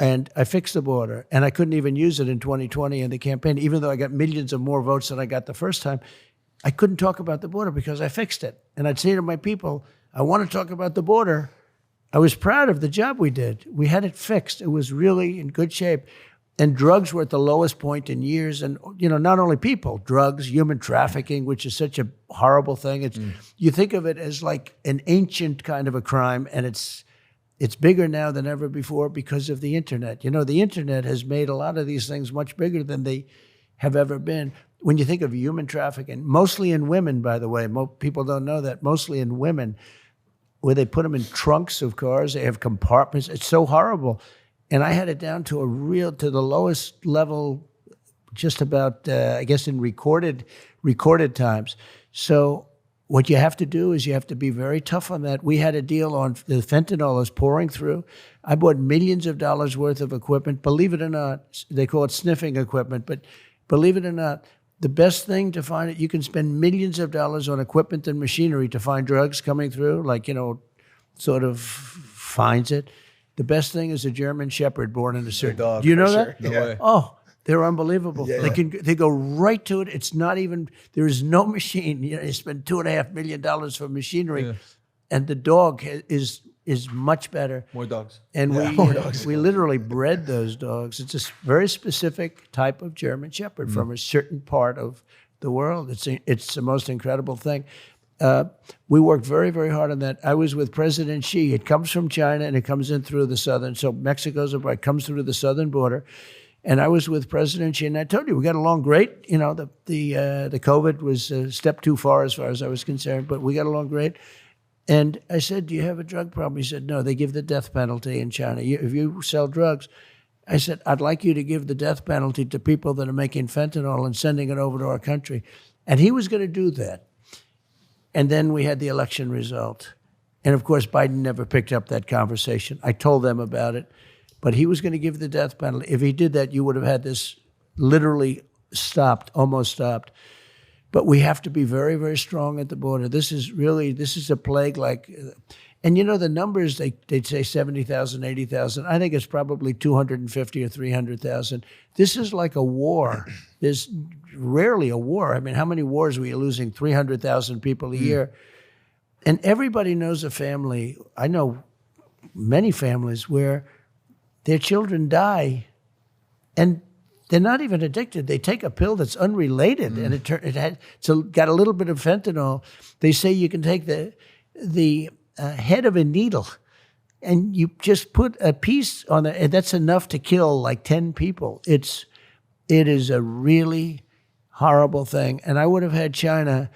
And I fixed the border, and I couldn't even use it in 2020 in the campaign, even though I got millions of more votes than I got the first time. I couldn't talk about the border because I fixed it. And I'd say to my people, I want to talk about the border. I was proud of the job we did. We had it fixed. It was really in good shape. And drugs were at the lowest point in years. And, not only people, drugs, human trafficking, which is such a horrible thing. You think of it as like an ancient kind of a crime, and it's bigger now than ever before because of the internet. The internet has made a lot of these things much bigger than they have ever been. When you think of human trafficking, mostly in women, by the way, people don't know that, mostly in women, where they put them in trunks of cars, they have compartments. It's so horrible. And I had it down to to the lowest level, just about, I guess, in recorded times. So what you have to do is you have to be very tough on that. We had a deal on the fentanyl is pouring through. I bought millions of dollars worth of equipment. Believe it or not, they call it sniffing equipment, but believe it or not, the best thing to find it, you can spend millions of dollars on equipment and machinery to find drugs coming through, sort of finds it. The best thing is a German Shepherd born in a certain. dog, Do you know for that? sure. No way. Oh, they're unbelievable. Yeah. They go right to it. It's not even, there is no machine. You spend $2.5 million for machinery, and the dog is much better. More dogs. And we literally bred those dogs. It's a very specific type of German Shepherd from a certain part of the world. It's the most incredible thing. We worked very, very hard on that. I was with President Xi. It comes from China and it comes in through the southern. So Mexico's it comes through the southern border. And I was with President Xi, and I told you we got along great. The COVID was a step too far as I was concerned, but we got along great. And I said, "Do you have a drug problem?" He said, "No, they give the death penalty in China. If you sell drugs," I said, "I'd like you to give the death penalty to people that are making fentanyl and sending it over to our country." And he was going to do that. And then we had the election result. And of course, Biden never picked up that conversation. I told them about it. But he was going to give the death penalty. If he did that, you would have had this literally almost stopped. But we have to be very, very strong at the border. This is a plague and the numbers, they'd say 70,000, 80,000. I think it's probably 250 or 300,000. This is like a war. There's rarely a war. I mean, how many wars were you losing? 300,000 people a year. And everybody knows a family. I know many families where their children die, and they're not even addicted. They take a pill that's unrelated, and it's got a little bit of fentanyl. They say you can take the head of a needle, and you just put a piece on it, and that's enough to kill like 10 people. It is a really horrible thing. And I would have had China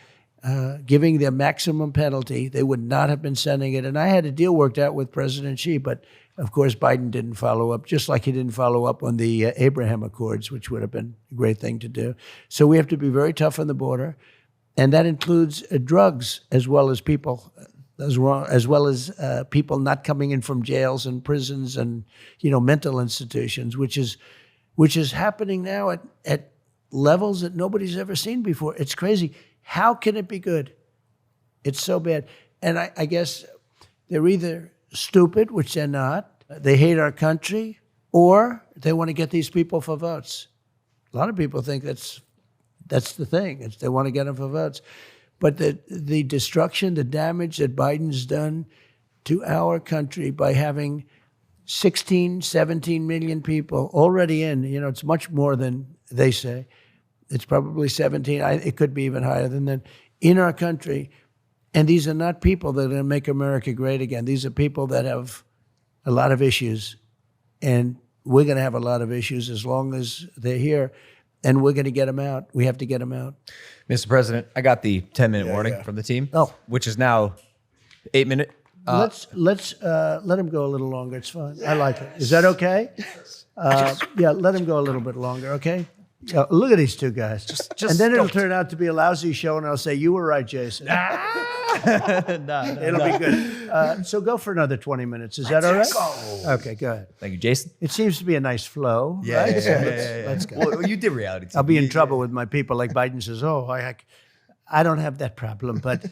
giving the maximum penalty. They would not have been sending it. And I had a deal worked out with President Xi, but of course, Biden didn't follow up, just like he didn't follow up on the Abraham Accords, which would have been a great thing to do. So we have to be very tough on the border, and that includes drugs as well as people, as well as people not coming in from jails and prisons and mental institutions, which is happening now at levels that nobody's ever seen before. It's crazy. How can it be good? It's so bad. And I guess they're either stupid, which they're not, they hate our country, or they want to get these people for votes. A lot of people think that's the thing. They want to get them for votes. But the destruction, the damage that Biden's done to our country by having 16, 17 million people already in, it's much more than they say. It's probably 17. It could be even higher than that in our country. And these are not people that are going to make America great again. These are people that have a lot of issues. And we're going to have a lot of issues as long as they're here. And we're going to get them out. We have to get them out. Mr. President, I got the 10-minute warning from the team, which is now 8-minute. Let's let him go a little longer. It's fine. I like it. Is that okay? Yeah, let him go a little bit longer, okay? Look at these two guys. just and then it'll stoked. turn out to be a lousy show, and I'll say, you were right, Jason. It'll be good. So go for another 20 minutes. Is that all right? go. Okay, go ahead. Thank you, Jason. It seems to be a nice flow, Yeah, right? yeah, So yeah, let's go. Well, you did reality TV. I'll be in trouble with my people. Like Biden says, I don't have that problem. But,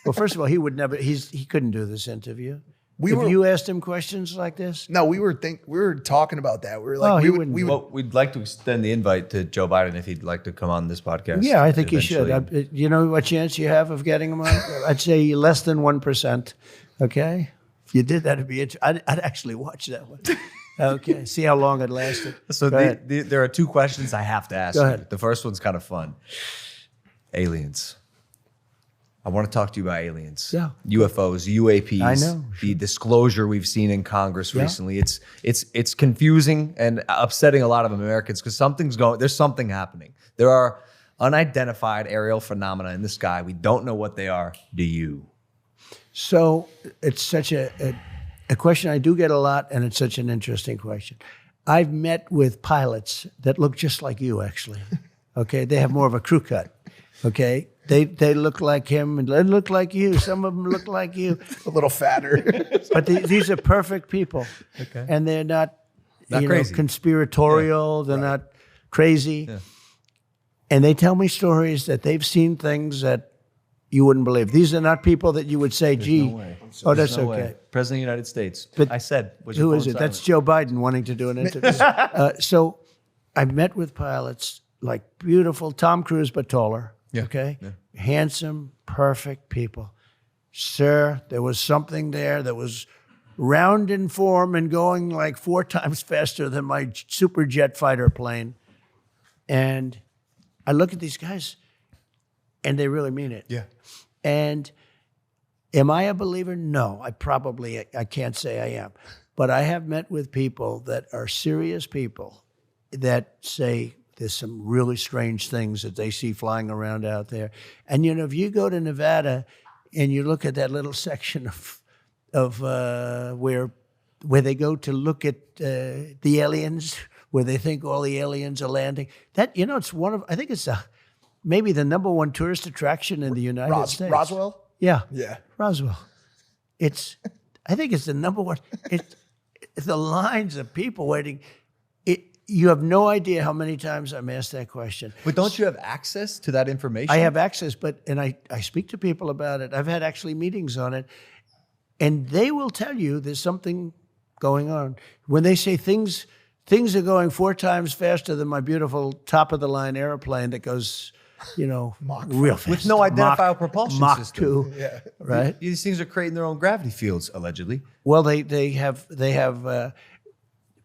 well, first of all, he would never, he couldn't do this interview. If you asked him questions like this? No, we were talking about that. We were like, Oh, we he would, wouldn't. we would. Well, we'd like to extend the invite to Joe Biden if he'd like to come on this podcast. Yeah, I think you should. eventually. You know what chance you have of getting him on? I'd say less than 1%. Okay? If you did that, it'd be I'd actually watch that one. Okay, see how long it lasted. So Go ahead. there are two questions I have to ask Go you. ahead. The first one's kind of fun. Aliens. I want to talk to you about aliens. Yeah. UFOs, UAPs. I know, The disclosure we've seen in Congress recently. It's confusing and upsetting a lot of Americans because there's something happening. There are unidentified aerial phenomena in the sky. We don't know what they are. Do you? So it's such a question I do get a lot, and it's such an interesting question. I've met with pilots that look just like you, actually. Okay, they have more of a crew cut. Okay, they look like him and they look like you. Some of them look like you, a little fatter. but these are perfect people. Okay, and they're not crazy. conspiratorial. They're not crazy, and they tell me stories that they've seen things that you wouldn't believe. These are not people that you would say, "Gee, oh, that's No okay." way. President of the United States. But I said, was your Who phone is it? silent? That's Joe Biden wanting to do an interview. So I've met with pilots like beautiful Tom Cruise, but taller. Yeah. Okay. Yeah. Handsome, perfect people. Sir, there was something there that was round in form and going like 4 times faster than my super jet fighter plane. And I look at these guys and they really mean it. Yeah. And am I a believer? No, I can't say I am. But I have met with people that are serious people that say there's some really strange things that they see flying around out there. And, if you go to Nevada and you look at that little section of where they go to look at the aliens, where they think all the aliens are landing, that, it's I think it's maybe the number one tourist attraction in the United States. Roswell? Yeah. Yeah. Roswell. I think it's the number one. It's the lines of people waiting. You have no idea how many times I'm asked that question. But don't you have access to that information? I have access, and I speak to people about it. I've had actually meetings on it, and they will tell you there's something going on. When they say things are going 4 times faster than my beautiful top-of-the-line airplane that goes, real fast. With no identifiable propulsion Mach system. 2, Yeah. right? These things are creating their own gravity fields, allegedly. Well, they have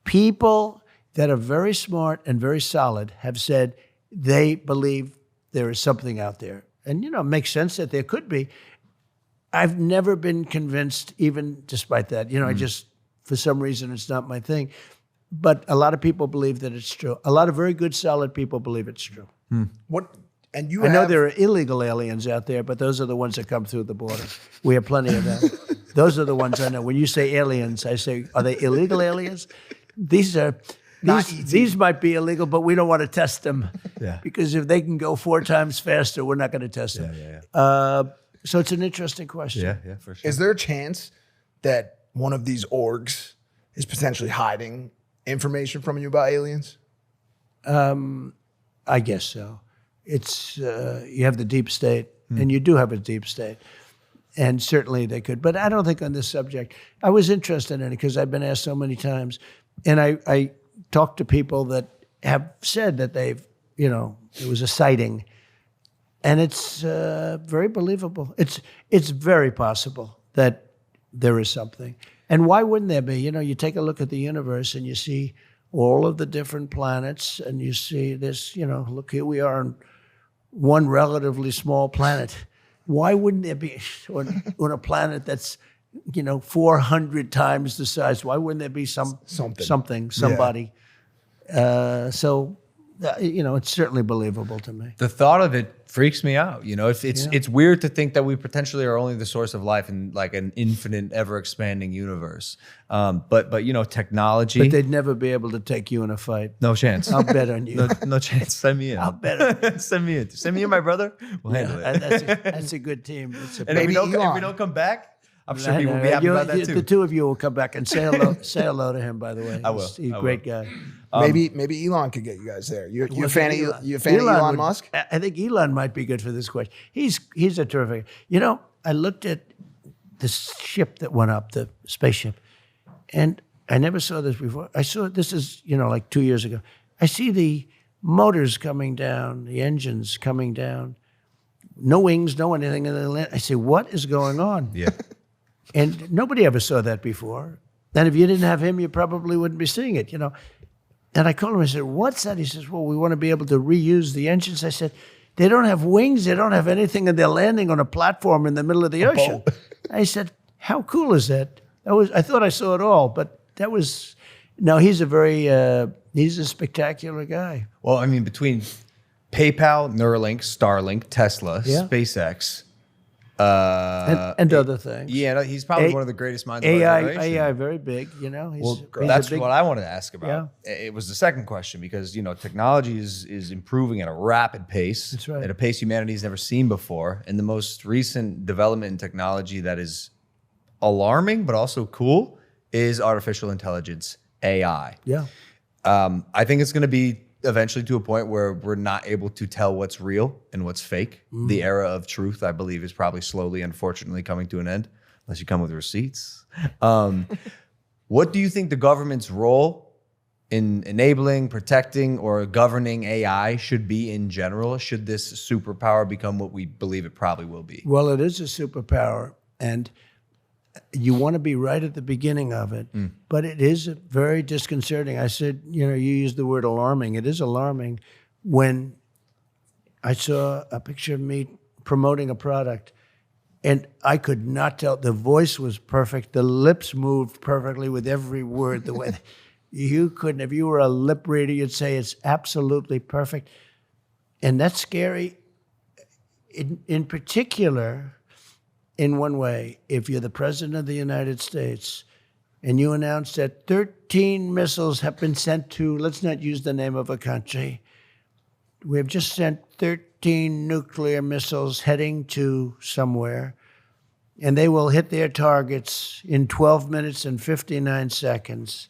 people that are very smart and very solid have said they believe there is something out there. And, it makes sense that there could be. I've never been convinced, even despite that. I just, for some reason, it's not my thing. But a lot of people believe that it's true. A lot of very good, solid people believe it's true. What? And I know there are illegal aliens out there, but those are the ones that come through the border. We have plenty of them. Those are the ones I know. When you say aliens, I say, are they illegal aliens? These might be illegal, but we don't want to test them. Yeah. Because if they can go 4 times faster, we're not going to test them. So it's an interesting question. Yeah, for sure. Is there a chance that one of these orgs is potentially hiding information from you about aliens? I guess so. It's you have the deep state, and you do have a deep state. And certainly they could. It don't think on this subject. I was interested in it because I've been asked so many times. And I talked to people that have said that they've, it was a sighting. And it's very believable. It's very possible that there is something. And why wouldn't there be? You take a look at the universe and you see all of the different planets and you see this, look, here we are on one relatively small planet. Why wouldn't there be on a planet that's 400 times the size? Why wouldn't there be somebody? So It's certainly believable to me. The thought of it freaks me out. It's weird to think that we potentially are only the source of life in like an infinite, ever expanding universe. But technology. But they'd never be able to take you in a fight. No chance. I'll bet on you. No chance. Send me in. I'll bet on you. Send me in. Send me in, my brother. We'll handle it. That's a good team. And if we don't come back, I'm sure people will be happy about that too. The two of you will come back and say hello. Say hello to him, by the way. I will. He's a great guy. Maybe Elon could get you guys there. You a fan of Elon Musk? I think Elon might be good for this question. He's a terrific. I looked at the ship that went up, the spaceship, and I never saw this before. I saw this is like 2 years ago. I see the motors coming down, the engines coming down, no wings, no anything, and then I say, what is going on? Yeah. And nobody ever saw that before. And if you didn't have him, you probably wouldn't be seeing it, And I called him and I said, what's that? He says, well, we want to be able to reuse the engines. I said, they don't have wings, they don't have anything, and they're landing on a platform in the middle of the ocean. I said, how cool is that? I thought I saw it all, but that was, no, he's a spectacular guy. Well, I mean, between PayPal, Neuralink, Starlink, Tesla, Yeah. SpaceX, And other things. yeah, he's probably one of the greatest minds of our generation. AI, very big, He's That's a big, what I wanted to ask about. It was the second question because technology is improving at a rapid pace. That's right. At a pace humanity's never seen before. And the most recent development in technology that is alarming but also cool is artificial intelligence, AI. Yeah. I think it's going to be eventually to a point where we're not able to tell what's real and what's fake. The era of truth, I believe, is probably slowly, unfortunately, coming to an end, unless you come with receipts. What do you think the government's role in enabling, protecting, or governing AI should be in general? Should this superpower become what we believe it probably will be? Well, it is a superpower, and you want to be right at the beginning of it, but it is very disconcerting. I said, you used the word alarming. It is alarming when I saw a picture of me promoting a product, and I could not tell. The voice was perfect. The lips moved perfectly with every word. The way you couldn't, if you were a lip reader, you'd say it's absolutely perfect. And that's scary. In particular, in one way, if you're the president of the United States and you announce that 13 missiles have been sent to, let's not use the name of a country, we have just sent 13 nuclear missiles heading to somewhere, and they will hit their targets in 12 minutes and 59 seconds,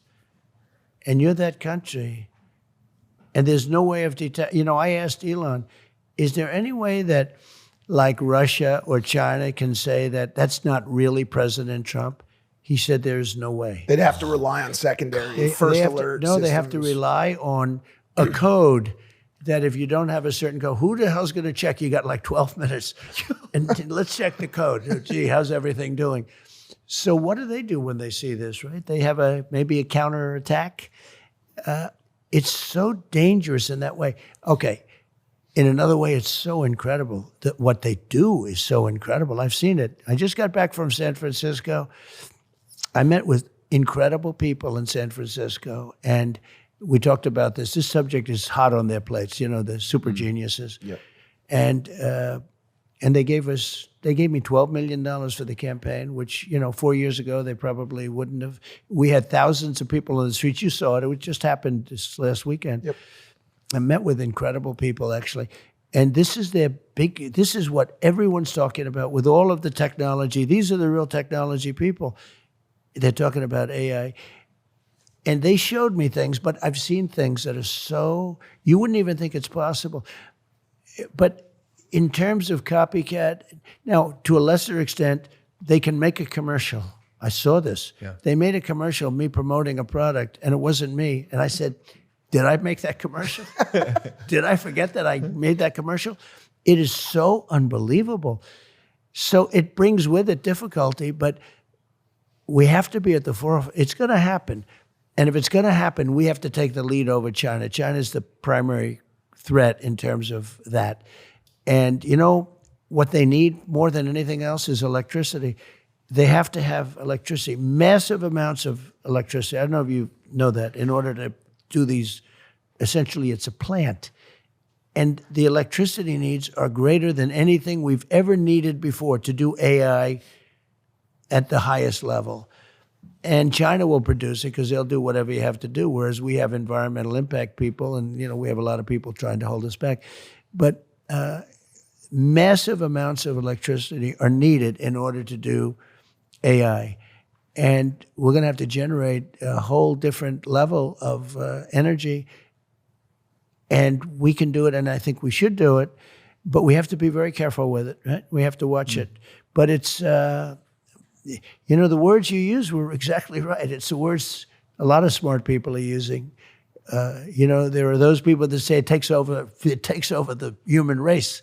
and you're that country, and there's no way of detecting. I asked Elon, is there any way that like Russia or China can say that that's not really President Trump? He said there's no way. They'd have to rely on secondary first alert systems. They have to rely on a code that if you don't have a certain code, who the hell's going to check? You got like 12 minutes. And let's check the code. Gee, how's everything doing? So what do they do when they see this, right? They have maybe a counterattack. It's so dangerous in that way. Okay. In another way, it's so incredible that what they do is so incredible. I've seen it. I just got back from San Francisco. I met with incredible people in San Francisco, and we talked about this. This subject is hot on their plates, the super geniuses. Yep. And they gave me $12 million for the campaign, which, 4 years ago, they probably wouldn't have. We had thousands of people on the streets. You saw it. It just happened this last weekend. Yep. I met with incredible people, actually. And this is what everyone's talking about with all of the technology. These are the real technology people. They're talking about AI. And they showed me things, but I've seen things that are so, you wouldn't even think it's possible. But in terms of copycat, now, to a lesser extent, they can make a commercial. I saw this. Yeah. They made a commercial, me promoting a product, and it wasn't me. And I said, did I make that commercial? Did I forget that I made that commercial? It is so unbelievable. So it brings with it difficulty, but we have to be at the forefront. It's going to happen. And if it's going to happen, we have to take the lead over China. China is the primary threat in terms of that. And what they need more than anything else is electricity. They have to have electricity, massive amounts of electricity. I don't know if you know that, in order to do these essentially it's a plant. And the electricity needs are greater than anything we've ever needed before to do AI at the highest level. And China will produce it because they'll do whatever you have to do, whereas we have environmental impact people, and we have a lot of people trying to hold us back. But massive amounts of electricity are needed in order to do AI. And we're going to have to generate a whole different level of energy. And we can do it, and I think we should do it, but we have to be very careful with it, right? We have to watch it. But it's, the words you use were exactly right. It's the words a lot of smart people are using. There are those people that say it takes over the human race.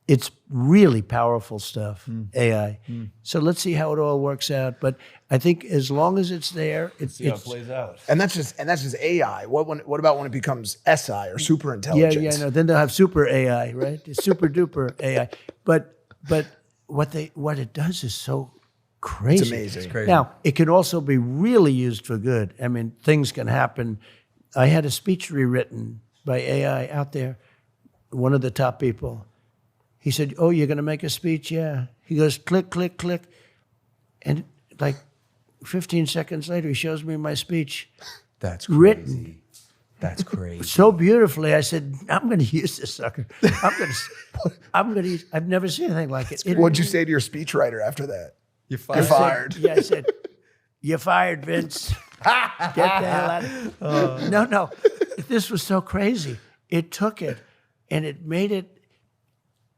It's really powerful stuff, AI. So let's see how it all works out. But I think as long as it's there, how it plays out. And that's just AI. What about when it becomes SI or super Yeah, intelligence? no. Then they'll have super AI, right? It's super duper AI. But what it does is so crazy. It's amazing. It's crazy. Now it can also be really used for good. I mean, things can happen. I had a speech rewritten by AI out there. One of the top people. He said, "Oh, you're going to make a speech?" Yeah. He goes, click, click, click. And like 15 seconds later, he shows me my speech. That's crazy. Written. That's crazy. So beautifully. I said, I'm going to use this sucker. I'm going to use, I've never seen anything like it. What'd you say to your speechwriter after that? You're You're fired. fired. Yeah, I said, "You're fired, Vince. Get the hell out." No. This was so crazy. It took it and it made it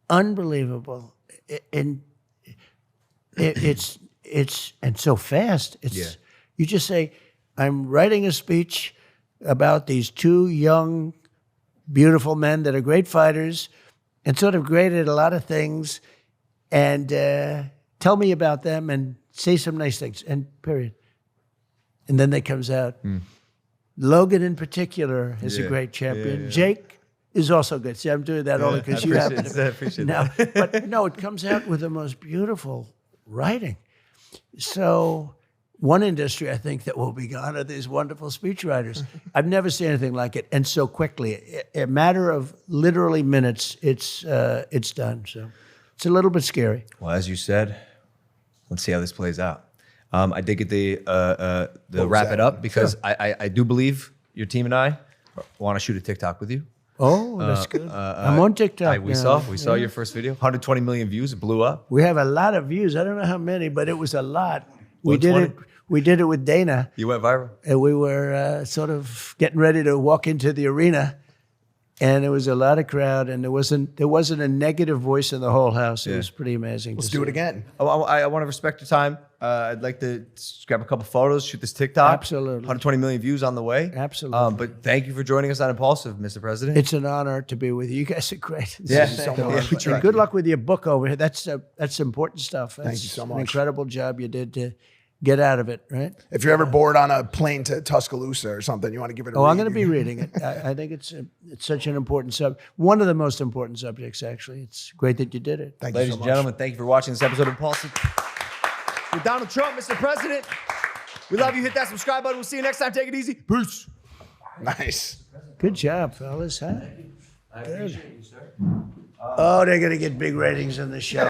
unbelievable. And it's and so fast. You just say, "I'm writing a speech about these two young, beautiful men that are great fighters and sort of great at a lot of things, and tell me about them and say some nice things," and period. And then that comes out. Logan in particular is a great champion. Jake is also good. See, I'm doing that only because you happen to. I appreciate Now, that. but no, it comes out with the most beautiful writing. So one industry I think that will be gone are these wonderful speechwriters. I've never seen anything like it, and so quickly. A matter of literally minutes, it's done. So it's a little bit scary. Well, as you said, let's see how this plays out. I did get the wrap that? it up because I do believe your team and I want to shoot a TikTok with you. Oh, that's good. I'm on TikTok. We now. saw your first video, 120 million views. It blew up. We have a lot of views. I don't know how many, but it was a lot. We did 120? it. We did it with Dana, You went viral. and we were sort of getting ready to walk into the arena, and there was a lot of crowd, and there wasn't a negative voice in the whole house. It was pretty amazing. Let's do it again. I want to respect your time. I'd like to just grab a couple photos, shoot this TikTok. Absolutely. 120 million views on the way. Absolutely. But thank you for joining us on Impulsive, Mr. President. It's an honor to be with you. You guys are great. Yeah. This is Thank so you. much. We try. And good luck with your book over here. That's important stuff. That's you so An much. incredible job you did to get out of it, right? If you're ever bored on a plane to Tuscaloosa or something, you want to give it a Oh, read. I'm going to be reading it. I think it's such an important one of the most important subjects, actually. It's great that you did it. Thank Ladies you so and much. gentlemen, thank you for watching this episode of Impulsive. With Donald Trump, Mr. President. We love you. Hit that subscribe button. We'll see you next time. Take it easy. Peace. Nice. Good job, fellas. Huh? I appreciate you, sir. Oh, they're going to get big ratings in this show.